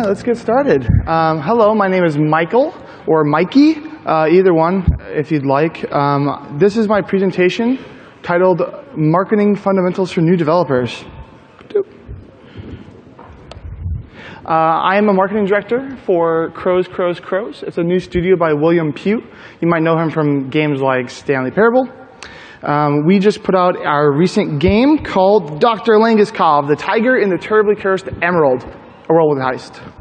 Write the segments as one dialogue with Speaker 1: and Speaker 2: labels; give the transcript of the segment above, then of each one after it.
Speaker 1: let's get started. Hello, my name is Michael, or Mikey, either one if you'd like. This is my presentation titled Marketing Fundamentals for New Developers. I am a marketing director for Crows. It's a new studio by William Pugh. You might know him from games like Stanley Parable. We just put out our recent game called Dr. Langeskov, the Tiger in the Terribly Cursed Emerald, a World with Heist.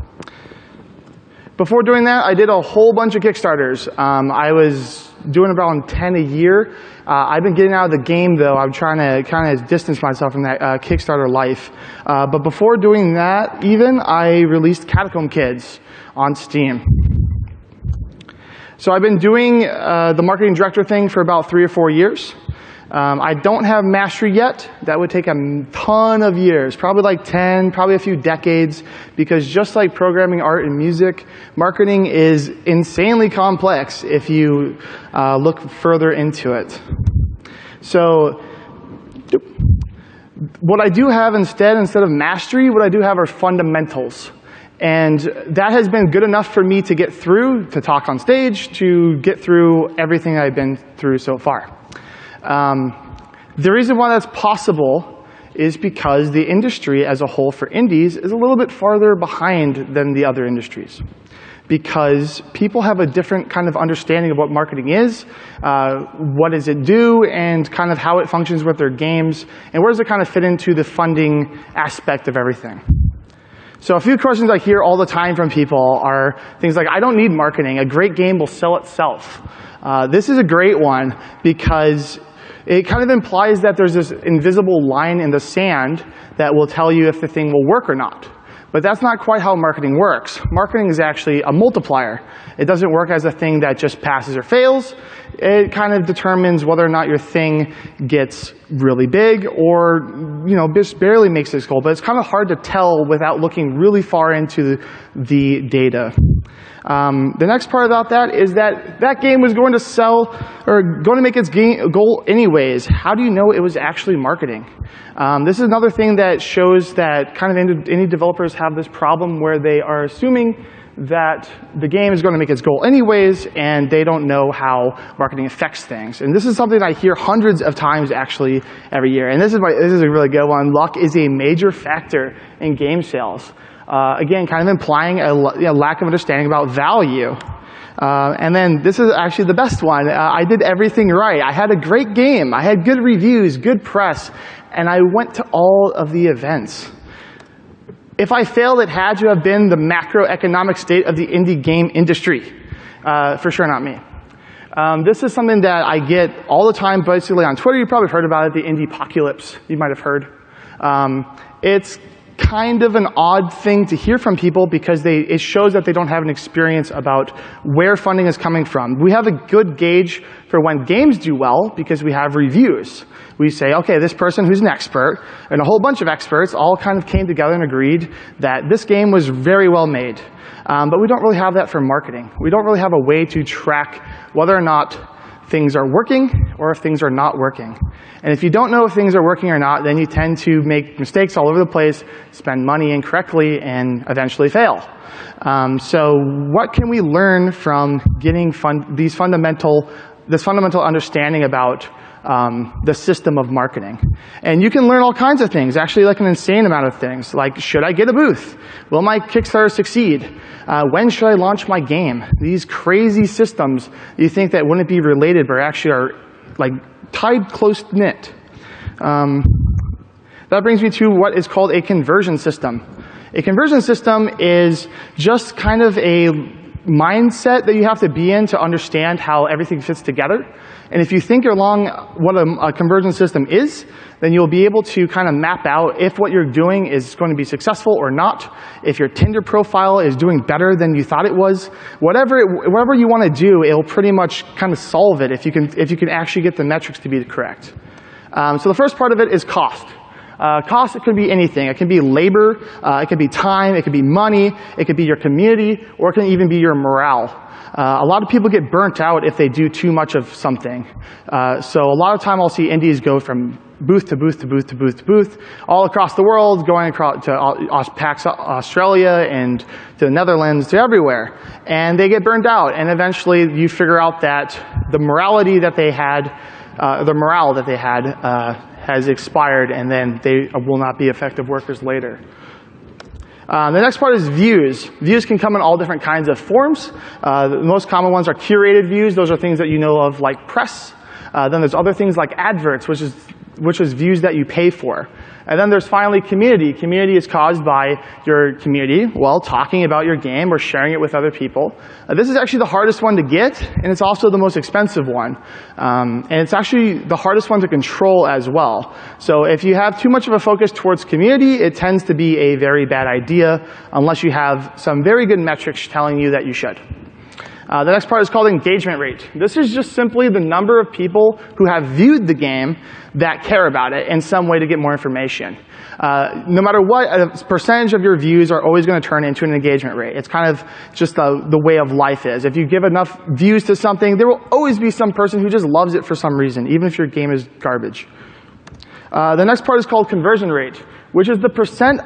Speaker 1: Before doing that, I did a whole bunch of Kickstarters. I was doing about 10 a year. I've been getting out of the game, though. I'm trying to kind of distance myself from that Kickstarter life. But before doing that, even, I released Catacomb Kids on Steam. So I've been doing the marketing director thing for about 3 or 4 years. I don't have mastery yet. That would take a ton of years, probably like 10, probably a few decades, because just like programming, art, and music, marketing is insanely complex if you look further into it. So what I do have instead of mastery, what I do have are fundamentals. And that has been good enough for me to get through, to talk on stage, to get through everything I've been through so far. The reason why that's possible is because the industry as a whole for indies is a little bit farther behind than the other industries. Because people have a different kind of understanding of what marketing is, what does it do, and kind of how it functions with their games, and where does it kind of fit into the funding aspect of everything. So a few questions I hear all the time from people are things like, I don't need marketing, a great game will sell itself. This is a great one because it kind of implies that there's this invisible line in the sand that will tell you if the thing will work or not. But that's not quite how marketing works. Marketing is actually a multiplier. It doesn't work as a thing that just passes or fails. It kind of determines whether or not your thing gets really big or, just barely makes its goal. But it's kind of hard to tell without looking really far into the data. The next part about that is that game was going to sell or going to make its goal anyways. How do you know it was actually marketing? This is another thing that shows that kind of indie developers have this problem where they are assuming that the game is going to make its goal anyways, and they don't know how marketing affects things. And this is something I hear hundreds of times actually every year. And this is a really good one. Luck is a major factor in game sales. Again, kind of implying a lack of understanding about value. And then this is actually the best one. I did everything right. I had a great game. I had good reviews, good press, and I went to all of the events. If I failed, it had to have been the macroeconomic state of the indie game industry. For sure not me. This is something that I get all the time, basically on Twitter. You probably heard about it, the indie apocalypse. You might have heard. It's kind of an odd thing to hear from people because it shows that they don't have an experience about where funding is coming from. We have a good gauge for when games do well because we have reviews. We say, okay, this person who's an expert and a whole bunch of experts all kind of came together and agreed that this game was very well made. But we don't really have that for marketing. We don't really have a way to track whether or not things are working or if things are not working. And if you don't know if things are working or not, then you tend to make mistakes all over the place, spend money incorrectly, and eventually fail. So what can we learn from getting this fundamental understanding about the system of marketing? And you can learn all kinds of things, actually like an insane amount of things, like should I get a booth? Will my Kickstarter succeed? When should I launch my game? These crazy systems you think that wouldn't be related but actually are like tied close-knit. That brings me to what is called a conversion system. A conversion system is just kind of a mindset that you have to be in to understand how everything fits together. And if you think along what a conversion system is, then you'll be able to kind of map out if what you're doing is going to be successful or not, if your Tinder profile is doing better than you thought it was. Whatever you want to do, it'll pretty much kind of solve it if you can actually get the metrics to be correct. So the first part of it is cost. Cost, it could be anything. It can be labor, it could be time, it could be money, it could be your community, or it can even be your morale. A lot of people get burnt out if they do too much of something. So a lot of time I'll see indies go from booth to booth to booth to booth to booth, all across the world, going across to PAX Australia and to the Netherlands, to everywhere. And they get burned out, and eventually you figure out that the morale that they had has expired, and then they will not be effective workers later. The next part is views. Views can come in all different kinds of forms. The most common ones are curated views. Those are things that you know of like press. Then there's other things like adverts, which is views that you pay for. And then there's finally community. Community is caused by your community, well, talking about your game or sharing it with other people. This is actually the hardest one to get, and it's also the most expensive one. And it's actually the hardest one to control as well. So if you have too much of a focus towards community, it tends to be a very bad idea unless you have some very good metrics telling you that you should. The next part is called engagement rate. This is just simply the number of people who have viewed the game that care about it in some way to get more information. No matter what, a percentage of your views are always going to turn into an engagement rate. It's kind of just the way of life is. If you give enough views to something, there will always be some person who just loves it for some reason, even if your game is garbage. The next part is called conversion rate, which is the percent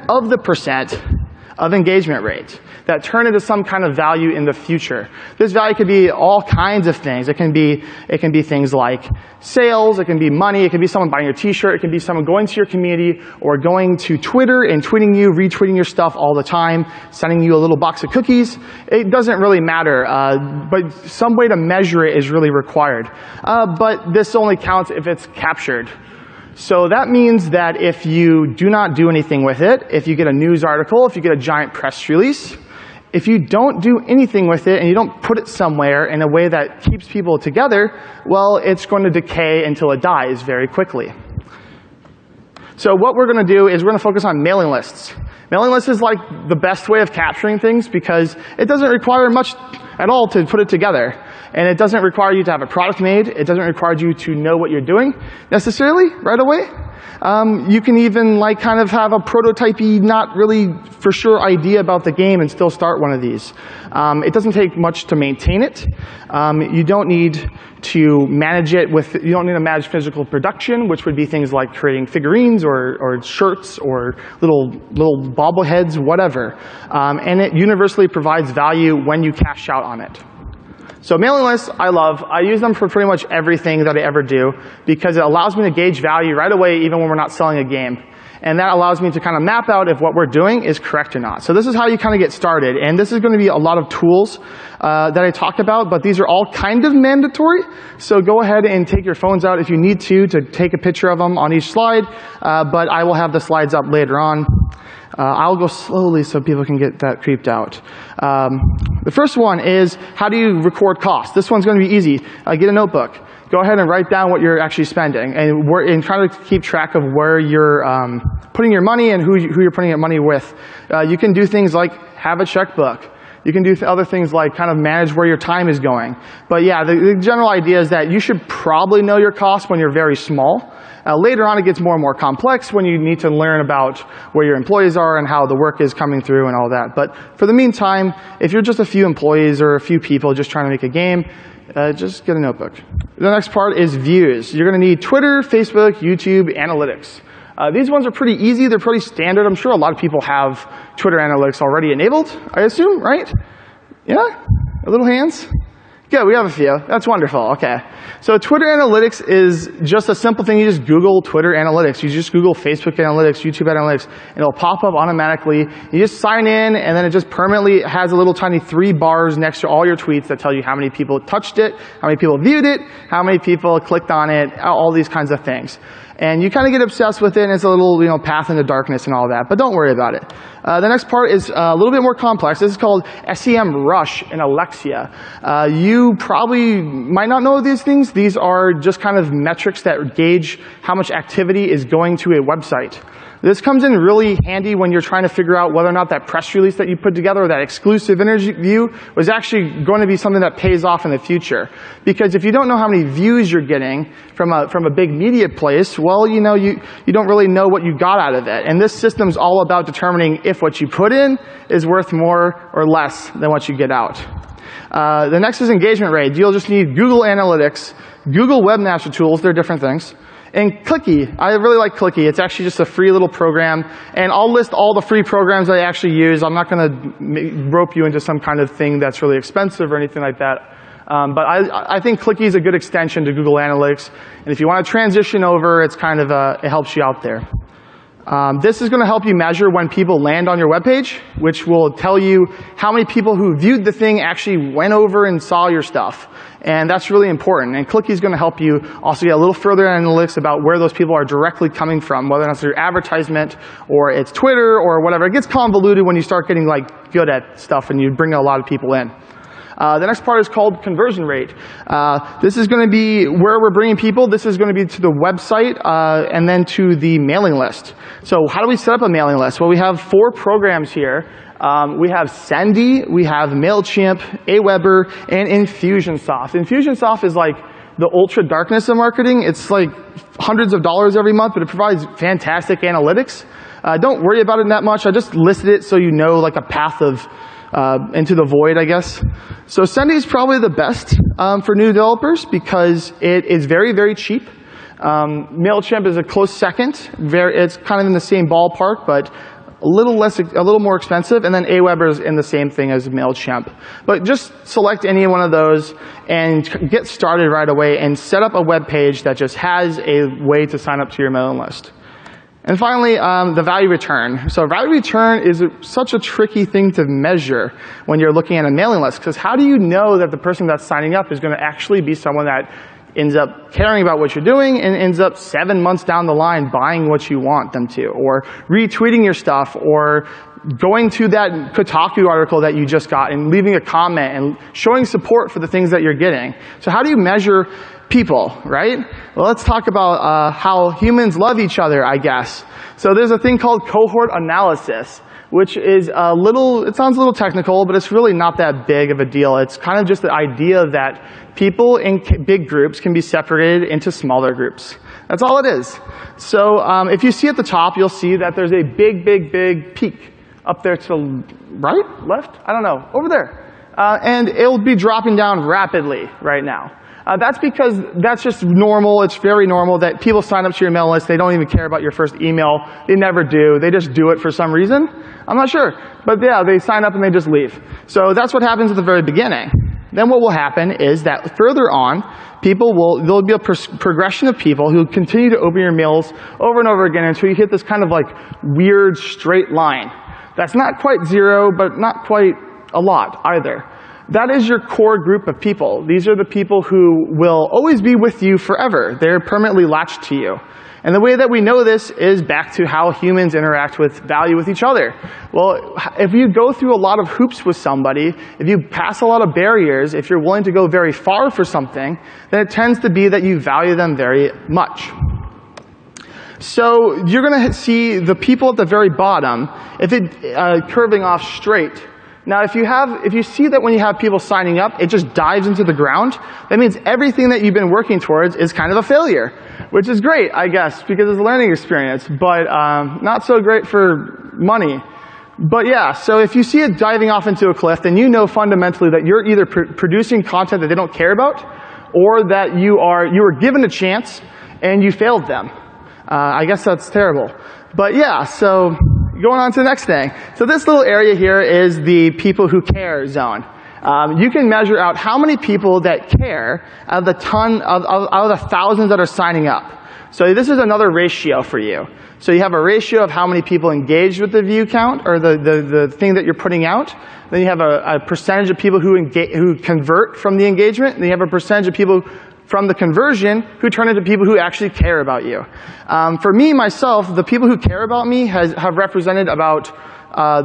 Speaker 1: of engagement rate that turn into some kind of value in the future. This value could be all kinds of things. It can be things like sales, it can be money, it can be someone buying your t-shirt, it can be someone going to your community or going to Twitter and tweeting you, retweeting your stuff all the time, sending you a little box of cookies. It doesn't really matter, but some way to measure it is really required. But this only counts if it's captured. So that means that if you do not do anything with it, if you get a news article, if you get a giant press release, if you don't do anything with it and you don't put it somewhere in a way that keeps people together, well, it's going to decay until it dies very quickly. So what we're going to do is we're going to focus on mailing lists. Mailing lists is like the best way of capturing things because it doesn't require much at all to put it together. And it doesn't require you to have a product made. It doesn't require you to know what you're doing necessarily right away. You can even like kind of have a prototypey, not really for sure idea about the game and still start one of these. It doesn't take much to maintain it. You don't need to manage it you don't need to manage physical production, which would be things like creating figurines or shirts or little bobbleheads, whatever. And it universally provides value when you cash out on it. So mailing lists, I love. I use them for pretty much everything that I ever do because it allows me to gauge value right away even when we're not selling a game. And that allows me to kind of map out if what we're doing is correct or not. So this is how you kind of get started. And this is going to be a lot of tools that I talk about, but these are all kind of mandatory. So go ahead and take your phones out if you need to take a picture of them on each slide. But I will have the slides up later on. I'll go slowly so people can get that creeped out. The first one is, how do you record costs? This one's going to be easy. Get a notebook. Go ahead and write down what you're actually spending and try to keep track of where you're putting your money and who you're putting your money with. You can do things like have a checkbook. You can do other things like kind of manage where your time is going. But yeah, the general idea is that you should probably know your costs when you're very small. Later on, it gets more and more complex when you need to learn about where your employees are and how the work is coming through and all that. But for the meantime, if you're just a few employees or a few people just trying to make a game, just get a notebook. The next part is views. You're going to need Twitter, Facebook, YouTube, analytics. These ones are pretty easy. They're pretty standard. I'm sure a lot of people have Twitter analytics already enabled, I assume, right? Yeah? A little hands? Good, we have a few. That's wonderful. Okay. So Twitter analytics is just a simple thing. You just Google Twitter analytics. You just Google Facebook analytics, YouTube analytics, and it'll pop up automatically. You just sign in, and then it just permanently has a little tiny 3 bars next to all your tweets that tell you how many people touched it, how many people viewed it, how many people clicked on it, all these kinds of things. And you kind of get obsessed with it, and it's a little, path into darkness and all that, but don't worry about it. The next part is a little bit more complex. This is called SEMrush in Alexia. You probably might not know these things. These are just kind of metrics that gauge how much activity is going to a website. This comes in really handy when you're trying to figure out whether or not that press release that you put together, or that exclusive interview, was actually going to be something that pays off in the future. Because if you don't know how many views you're getting from a big media place, well, you don't really know what you got out of it. And this system's all about determining if what you put in is worth more or less than what you get out. The next is engagement rate. You'll just need Google Analytics, Google Webmaster Tools, they're different things, And Clicky, I really like Clicky. It's actually just a free little program, and I'll list all the free programs I actually use. I'm not going to rope you into some kind of thing that's really expensive or anything like that. But I think Clicky is a good extension to Google Analytics, and if you want to transition over, it's kind of it helps you out there. This is going to help you measure when people land on your webpage, which will tell you how many people who viewed the thing actually went over and saw your stuff. And that's really important. And Clicky is going to help you also get a little further analytics about where those people are directly coming from, whether it's your advertisement or it's Twitter or whatever. It gets convoluted when you start getting like good at stuff and you bring a lot of people in. The next part is called conversion rate. This is going to be where we're bringing people. This is going to be to the website and then to the mailing list. So how do we set up a mailing list? Well, we have 4 programs here. We have Sendy, we have MailChimp, Aweber, and Infusionsoft. Infusionsoft is like the ultra darkness of marketing. It's like hundreds of dollars every month, but it provides fantastic analytics. Don't worry about it that much. I just listed it so you know like a path of into the void, I guess. So Sendy is probably the best for new developers because it is very, very cheap. MailChimp is a close second. It's kind of in the same ballpark, but a little more expensive. And then Aweber is in the same thing as MailChimp. But just select any one of those and get started right away and set up a web page that just has a way to sign up to your mailing list. And finally, the value return. So value return is such a tricky thing to measure when you're looking at a mailing list, because how do you know that the person that's signing up is going to actually be someone that ends up caring about what you're doing and ends up 7 months down the line buying what you want them to, or retweeting your stuff, or going to that Kotaku article that you just got and leaving a comment and showing support for the things that you're getting. So how do you measure people, right? Well, let's talk about how humans love each other, I guess. So there's a thing called cohort analysis, which is it sounds a little technical, but it's really not that big of a deal. It's kind of just the idea that people in big groups can be separated into smaller groups. That's all it is. So if you see at the top, you'll see that there's a big, big, big peak up there to the right, left, I don't know, over there. And it'll be dropping down rapidly right now. That's because that's just normal. It's very normal that people sign up to your mail list. They don't even care about your first email. They never do. They just do it for some reason. I'm not sure. But yeah, they sign up and they just leave. So that's what happens at the very beginning. Then what will happen is that further on, there'll be a progression of people who continue to open your mails over and over again until you hit this kind of like weird straight line. That's not quite 0, but not quite a lot either. That is your core group of people. These are the people who will always be with you forever. They're permanently latched to you. And the way that we know this is back to how humans interact with value with each other. Well, if you go through a lot of hoops with somebody, if you pass a lot of barriers, if you're willing to go very far for something, then it tends to be that you value them very much. So you're going to see the people at the very bottom, if it curving off straight. Now, if you see that when you have people signing up, it just dives into the ground, that means everything that you've been working towards is kind of a failure, which is great, I guess, because it's a learning experience, but not so great for money. But yeah, so if you see it diving off into a cliff, then you know fundamentally that you're either producing content that they don't care about, or that you were given a chance and you failed them. I guess that's terrible. But yeah, so going on to the next thing. So this little area here is the people who care zone. You can measure out how many people that care out of the thousands that are signing up. So this is another ratio for you. So you have a ratio of how many people engage with the view count, or the thing that you're putting out. Then you have a percentage of people who convert from the engagement. And then you have a percentage of people from the conversion who turn into people who actually care about you. For me, myself, the people who care about me have represented about,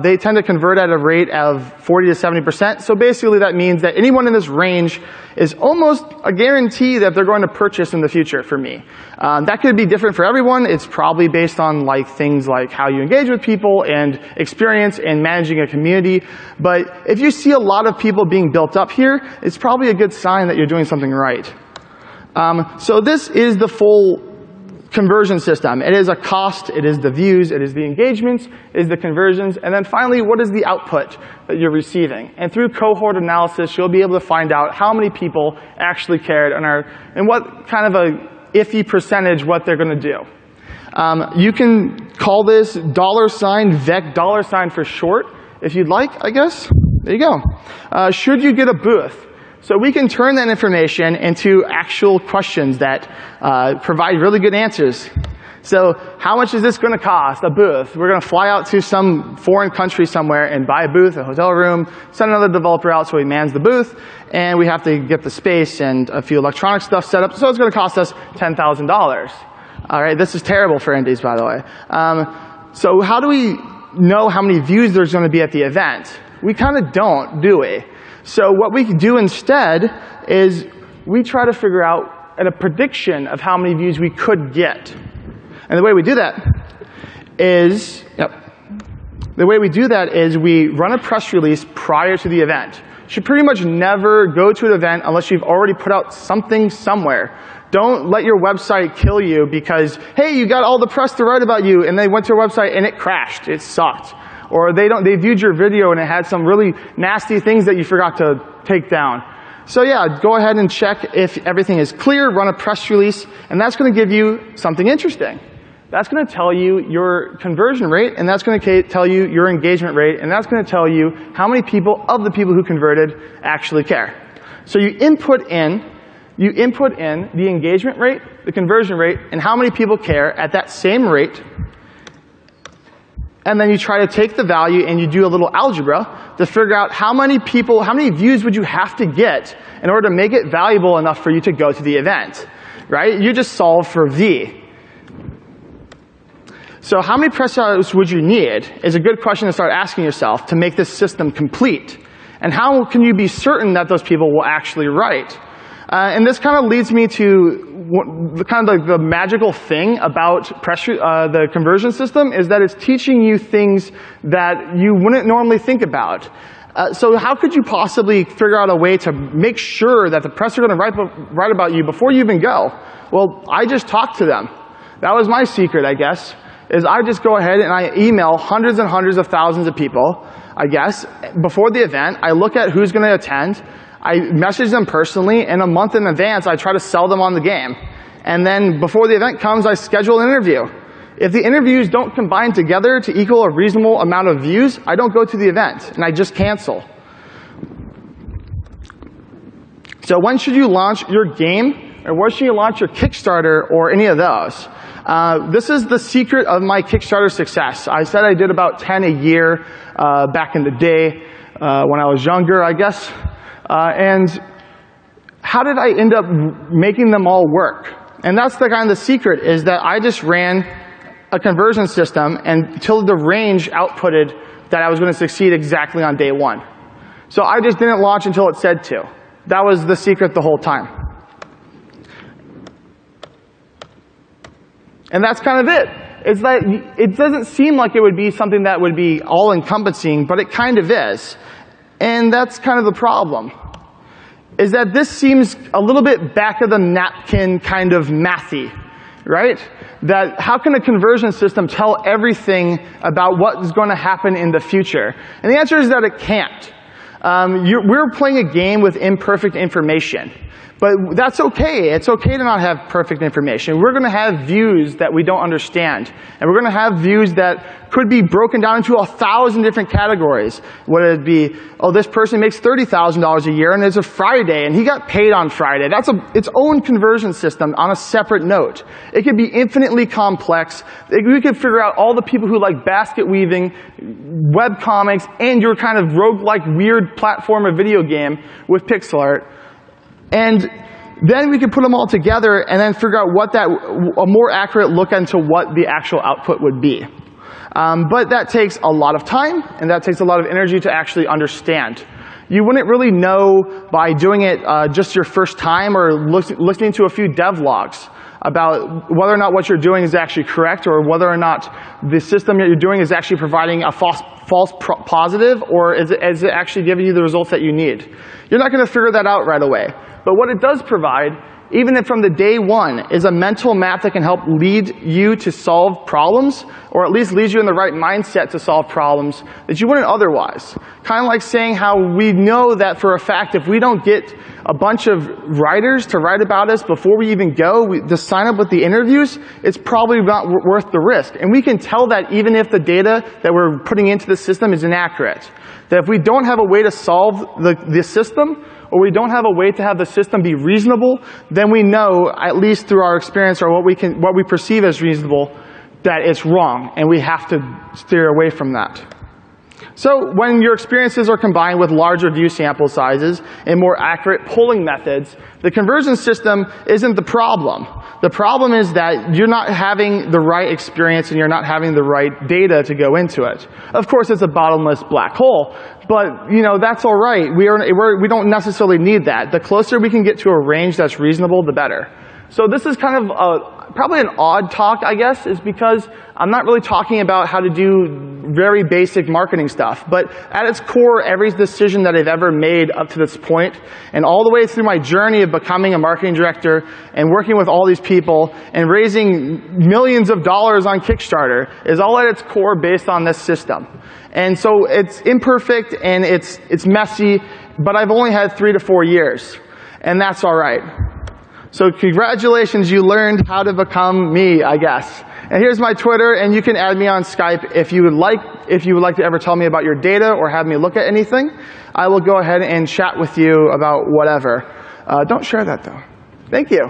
Speaker 1: they tend to convert at a rate of 40 to 70%. So basically that means that anyone in this range is almost a guarantee that they're going to purchase in the future for me. That could be different for everyone. It's probably based on things like how you engage with people and experience and managing a community. But if you see a lot of people being built up here, it's probably a good sign that you're doing something right. So this is the full conversion system. It is a cost, it is the views, it is the engagements, it is the conversions, and then finally, what is the output that you're receiving? And through cohort analysis, you'll be able to find out how many people actually cared and what kind of iffy percentage what they're going to do. You can call this $VEC, $ for short, if you'd like, I guess. There you go. Should you get a booth? So we can turn that information into actual questions that provide really good answers. So how much is this going to cost, a booth? We're going to fly out to some foreign country somewhere and buy a booth, a hotel room, send another developer out so he mans the booth, and we have to get the space and a few electronic stuff set up. So it's going to cost us $10,000. All right, this is terrible for indies, by the way. So how do we know how many views there's going to be at the event? We kind of don't, do we? So what we do instead is we try to figure out a prediction of how many views we could get. And the way we do that is, we run a press release prior to the event. You should pretty much never go to an event unless you've already put out something somewhere. Don't let your website kill you because, hey, you got all the press to write about you, and they went to your website and it crashed, it sucked. Or they viewed your video and it had some really nasty things that you forgot to take down. So yeah, go ahead and check if everything is clear, run a press release, and that's going to give you something interesting. That's going to tell you your conversion rate, and that's going to tell you your engagement rate, and that's going to tell you how many people of the people who converted actually care. So you input in the engagement rate, the conversion rate, and how many people care at that same rate, and then you try to take the value and you do a little algebra to figure out how many views would you have to get in order to make it valuable enough for you to go to the event, right? You just solve for V. So how many press hours would you need is a good question to start asking yourself to make this system complete. And how can you be certain that those people will actually write? And this kind of leads me to the magical thing about the conversion system is that it's teaching you things that you wouldn't normally think about. So how could you possibly figure out a way to make sure that the press are going to write about you before you even go? Well, I just talked to them. That was my secret, I guess, is I just go ahead and I email hundreds and hundreds of thousands of people, I guess, before the event. I look at who's going to attend. I message them personally, and a month in advance, I try to sell them on the game. And then before the event comes, I schedule an interview. If the interviews don't combine together to equal a reasonable amount of views, I don't go to the event, and I just cancel. So when should you launch your game, or when should you launch your Kickstarter, or any of those? This is the secret of my Kickstarter success. I said I did about 10 a year back in the day when I was younger, I guess. And how did I end up making them all work? And that's the secret, is that I just ran a conversion system until the range outputted that I was going to succeed exactly on day one. So I just didn't launch until it said to. That was the secret the whole time. And that's kind of it. It's that it doesn't seem like it would be something that would be all-encompassing, but it kind of is. And that's kind of the problem, is that this seems a little bit back-of-the-napkin kind of mathy, right? That how can a conversion system tell everything about what is going to happen in the future? And the answer is that it can't. We're playing a game with imperfect information. But that's okay. It's okay to not have perfect information. We're going to have views that we don't understand. And we're going to have views that could be broken down into 1,000 different categories. Would it be, oh, this person makes $30,000 a year and it's a Friday and he got paid on Friday. That's its own conversion system on a separate note. It could be infinitely complex. We could figure out all the people who like basket weaving, web comics, and your kind of roguelike weird platformer video game with pixel art. And then we can put them all together and then figure out a more accurate look into what the actual output would be. But that takes a lot of time, and that takes a lot of energy to actually understand. You wouldn't really know by doing it just your first time or listening to a few devlogs about whether or not what you're doing is actually correct, or whether or not the system that you're doing is actually providing a false positive, or is it actually giving you the results that you need. You're not going to figure that out right away. But what it does provide even if from the day one, is a mental map that can help lead you to solve problems, or at least lead you in the right mindset to solve problems that you wouldn't otherwise. Kind of like saying how we know that for a fact if we don't get a bunch of writers to write about us before we even go, to sign up with the interviews, it's probably not worth the risk. And we can tell that even if the data that we're putting into the system is inaccurate. That if we don't have a way to solve the system, or we don't have a way to have the system be reasonable, then we know, at least through our experience or what we perceive as reasonable, that it's wrong, and we have to steer away from that. So when your experiences are combined with larger view sample sizes and more accurate polling methods, the conversion system isn't the problem. The problem is that you're not having the right experience and you're not having the right data to go into it. Of course, it's a bottomless black hole, but that's all right. We don't necessarily need that. The closer we can get to a range that's reasonable, the better. So this is kind of probably an odd talk, I guess, is because I'm not really talking about how to do very basic marketing stuff. But at its core, every decision that I've ever made up to this point, and all the way through my journey of becoming a marketing director and working with all these people and raising millions of dollars on Kickstarter, is all at its core based on this system. And so it's imperfect and it's messy, but I've only had 3 to 4 years. And that's all right. So congratulations, you learned how to become me, I guess. And here's my Twitter, and you can add me on Skype if you would like to ever tell me about your data or have me look at anything. I will go ahead and chat with you about whatever. Don't share that, though. Thank you.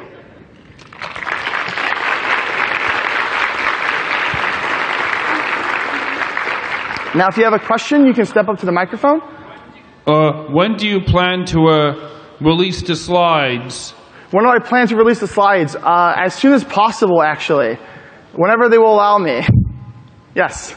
Speaker 1: Now, if you have a question, you can step up to the microphone.
Speaker 2: When do you plan to release the slides?
Speaker 1: When do I plan to release the slides? As soon as possible, actually. Whenever they will allow me. Yes?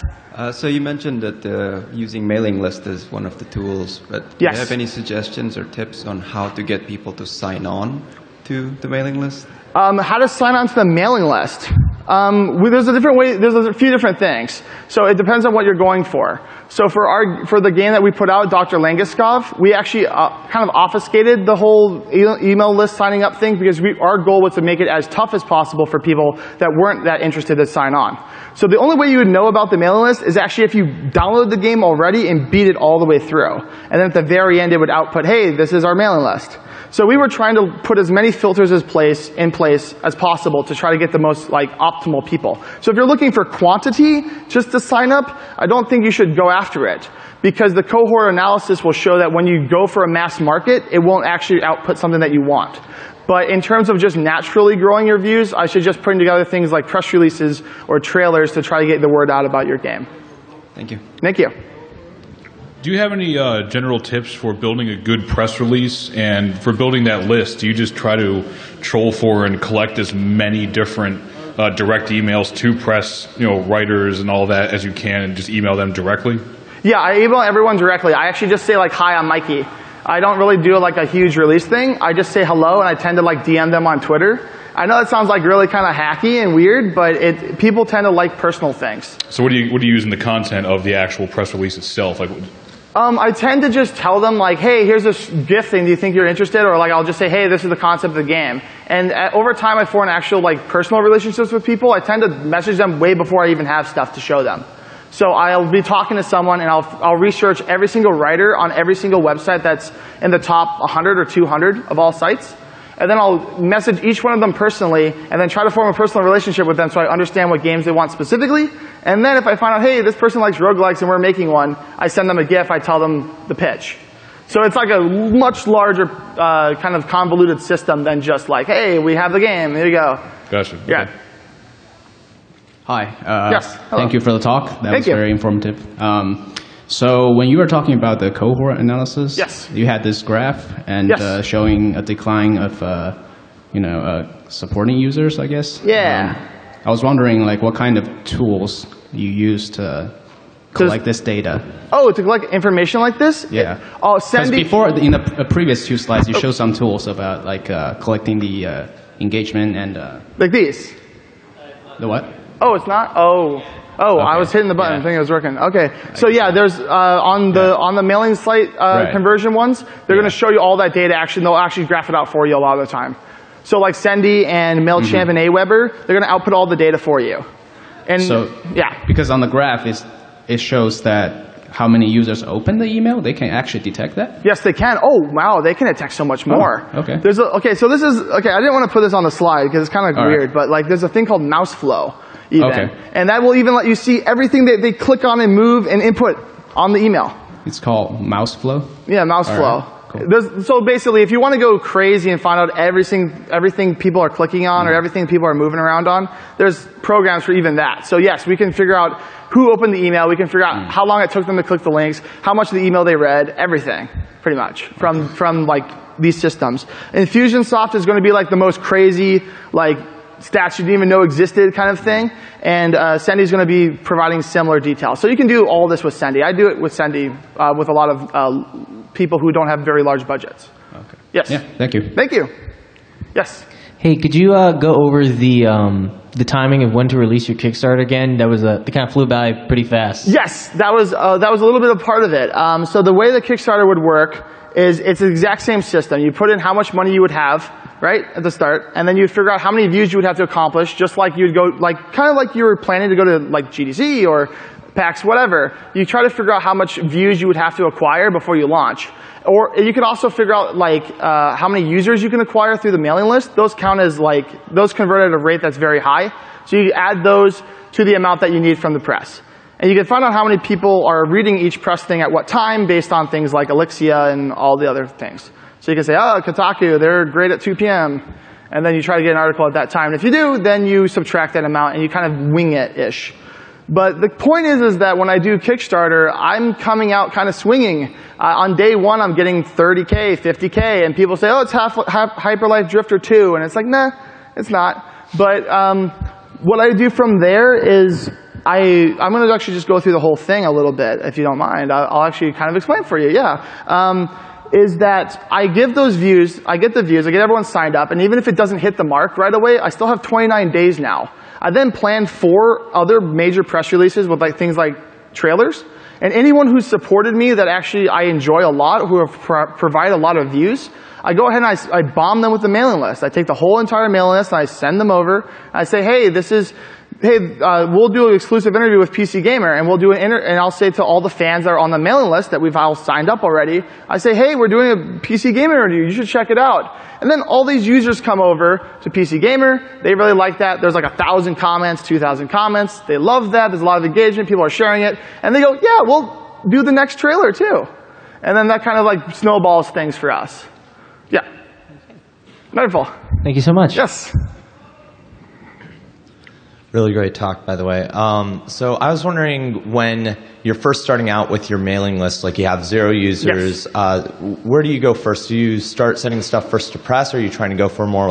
Speaker 3: So you mentioned that using mailing list is one of the tools, but do you have any suggestions or tips on how to get people to sign on to the mailing list?
Speaker 1: How to sign on to the mailing list? There's a different way. There's a few different things. So it depends on what you're going for. So for the game that we put out, Dr. Langeskov, we actually kind of obfuscated the whole email list signing up thing because our goal was to make it as tough as possible for people that weren't that interested to sign on. So the only way you would know about the mailing list is actually if you download the game already and beat it all the way through. And then at the very end, it would output, hey, this is our mailing list. So we were trying to put as many filters in place as possible to try to get the most optimal people. So if you're looking for quantity just to sign up, I don't think you should go after it. Because the cohort analysis will show that when you go for a mass market, it won't actually output something that you want. But in terms of just naturally growing your views, I suggest putting together things like press releases or trailers to try to get the word out about your game.
Speaker 3: Thank you.
Speaker 1: Thank you.
Speaker 4: Do you have any general tips for building a good press release? And for building that list, do you just try to troll for and collect as many different direct emails to press, writers and all that as you can and just email them directly?
Speaker 1: Yeah, I email everyone directly. I actually just say hi, I'm Mikey. I don't really do a huge release thing. I just say hello and I tend to DM them on Twitter. I know that sounds really kind of hacky and weird, but people tend to like personal things.
Speaker 4: So what do you use in the content of the actual press release itself?
Speaker 1: I tend to just tell them hey, here's this GIF thing, do you think you're interested? Or I'll just say, hey, this is the concept of the game. And over time I form actual personal relationships with people. I tend to message them way before I even have stuff to show them. So I'll be talking to someone and I'll research every single writer on every single website that's in the top 100 or 200 of all sites. And then I'll message each one of them personally and then try to form a personal relationship with them so I understand what games they want specifically. And then if I find out, hey, this person likes roguelikes and we're making one, I send them a GIF, I tell them the pitch. So it's a much larger kind of convoluted system than just hey, we have the game, here you go.
Speaker 4: Gotcha.
Speaker 1: Yeah.
Speaker 4: Okay.
Speaker 5: Hi.
Speaker 1: Yes. Hello.
Speaker 5: Thank you for the talk. That was very informative. So when you were talking about the cohort analysis,
Speaker 1: yes,
Speaker 5: you had this graph and showing a decline of supporting users, I guess.
Speaker 1: Yeah.
Speaker 5: I was wondering what kind of tools you use to collect this data.
Speaker 1: Oh, to collect information like this?
Speaker 5: Yeah.
Speaker 1: Because
Speaker 5: before in the previous 2 slides, you showed some tools about collecting the engagement and
Speaker 1: like these.
Speaker 5: The what?
Speaker 1: Oh, it's not? Oh, okay. I was hitting the button. I think it was working. Okay. So yeah, there's on the mailing site conversion ones, they're going to show you all that data. Actually, they'll actually graph it out for you a lot of the time. So like Sendy and MailChimp and Aweber, they're going to output all the data for you. And
Speaker 5: so, because on the graph, it shows that how many users open the email, they can actually detect that?
Speaker 1: Yes, they can. Oh, wow, they can detect so much more.
Speaker 5: Oh, okay.
Speaker 1: So this is, I didn't want to put this on the slide because it's kind of weird, but like there's a thing called mouse flow even. Okay. And that will even let you see everything that they click on and move and input on the email.
Speaker 5: It's called mouse flow?
Speaker 1: Yeah, mouse flow.
Speaker 5: Right. Cool.
Speaker 1: So basically, if you want to go crazy and find out everything people are clicking on or everything people are moving around on, there's programs for even that. So yes, we can figure out who opened the email. We can figure out how long it took them to click the links, how much of the email they read, everything, pretty much, from like these systems. Infusionsoft is going to be like the most crazy, like stats you didn't even know existed kind of thing. And Sendy is going to be providing similar details. So you can do all this with Sendy. I do it with Sendy with a lot of people who don't have very large budgets.
Speaker 5: Okay.
Speaker 1: Yes.
Speaker 5: Yeah, thank you.
Speaker 1: Thank you. Yes.
Speaker 6: Hey, could you go over the timing of when to release your Kickstarter again? That kind of flew by pretty fast.
Speaker 1: Yes, that was a little bit of part of it. So the way the Kickstarter would work is it's the exact same system. You put in how much money you would have, right, at the start, and then you figure out how many views you would have to accomplish, just like you'd go, kind of like you were planning to go to like GDC or PAX, whatever. You try to figure out how much views you would have to acquire before you launch. Or you could also figure out like how many users you can acquire through the mailing list. Those count as those convert at a rate that's very high. So you add those to the amount that you need from the press. And you can find out how many people are reading each press thing at what time based on things like Elixia and all the other things. So you can say, oh, Kotaku, they're great at 2 p.m. And then you try to get an article at that time. And if you do, then you subtract that amount and you kind of wing it-ish. But the point is that when I do Kickstarter, I'm coming out kind of swinging. On day one, I'm getting 30K, 50K, and people say, oh, it's Hyperlife Drifter 2. And it's like, nah, it's not. But what I do from there is I'm going to actually just go through the whole thing a little bit, if you don't mind. I'll actually kind of explain for you, is that I give those views, I get the views, I get everyone signed up, and even if it doesn't hit the mark right away, I still have 29 days now. I then planned 4 other major press releases with things like trailers. And anyone who's supported me that actually I enjoy a lot, who have provide a lot of views, I go ahead and I bomb them with the mailing list. I take the whole entire mailing list and I send them over. I say, hey, we'll do an exclusive interview with PC Gamer, and we'll do and I'll say to all the fans that are on the mailing list that we've all signed up already, I say, hey, we're doing a PC Gamer interview. You should check it out. And then all these users come over to PC Gamer. They really like that. There's like 1,000 comments, 2,000 comments. They love that. There's a lot of engagement. People are sharing it. And they go, yeah, we'll do the next trailer too. And then that kind of snowballs things for us. Yeah. Wonderful.
Speaker 6: Thank you so much.
Speaker 1: Yes.
Speaker 7: Really great talk, by the way. So I was wondering, when you're first starting out with your mailing list, like you have 0 users, yes. Where do you go first? Do you start sending stuff first to press, or are you trying to go for more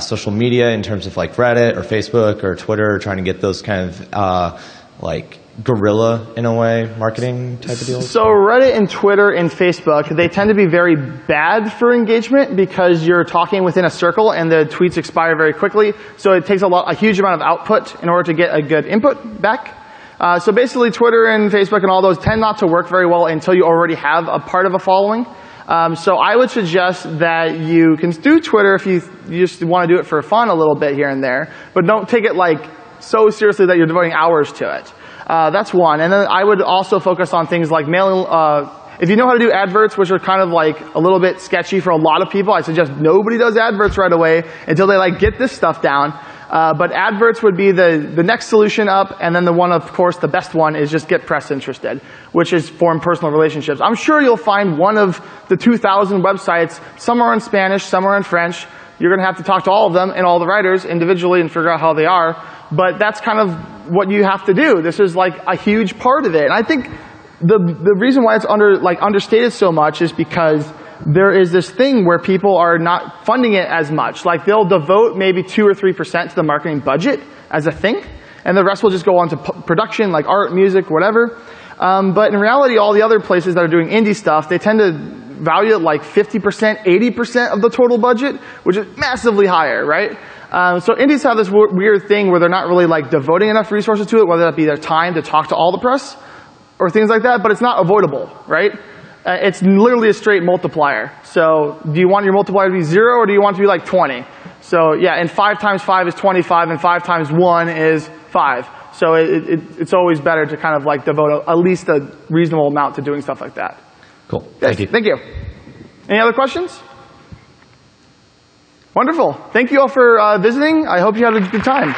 Speaker 7: social media in terms of Reddit or Facebook or Twitter, or trying to get those kind of guerrilla, in a way, marketing type of deals?
Speaker 1: So Reddit and Twitter and Facebook, they tend to be very bad for engagement because you're talking within a circle and the tweets expire very quickly. So it takes a huge amount of output in order to get a good input back. So basically Twitter and Facebook and all those tend not to work very well until you already have a part of a following. So I would suggest that you can do Twitter if you just want to do it for fun a little bit here and there, but don't take it so seriously that you're devoting hours to it. That's one. And then I would also focus on things like mailing. If you know how to do adverts, which are kind of a little bit sketchy for a lot of people, I suggest nobody does adverts right away until they get this stuff down. But adverts would be the next solution up, and then the one, of course, the best one is just get press interested, which is form personal relationships. I'm sure you'll find one of the 2,000 websites, some are in Spanish, some are in French. You're going to have to talk to all of them and all the writers individually and figure out how they are. But that's kind of what you have to do. This is a huge part of it. And I think the reason why it's understated so much is because there is this thing where people are not funding it as much. They'll devote maybe 2 or 3% to the marketing budget as a thing, and the rest will just go on to production, like art, music, whatever. But in reality, all the other places that are doing indie stuff, they tend to value it 50%, 80% of the total budget, which is massively higher, right? So indies have this weird thing where they're not really devoting enough resources to it, whether that be their time to talk to all the press or things like that, but it's not avoidable, right? It's literally a straight multiplier. So do you want your multiplier to be 0 or do you want it to be 20? So yeah, and 5 times 5 is 25, and 5 times 1 is 5. So it's always better to kind of like devote at least a reasonable amount to doing stuff like that.
Speaker 7: Cool.
Speaker 1: Yes,
Speaker 7: Thank you.
Speaker 1: Thank you. Any other questions? Wonderful. Thank you all for visiting. I hope you had a good time.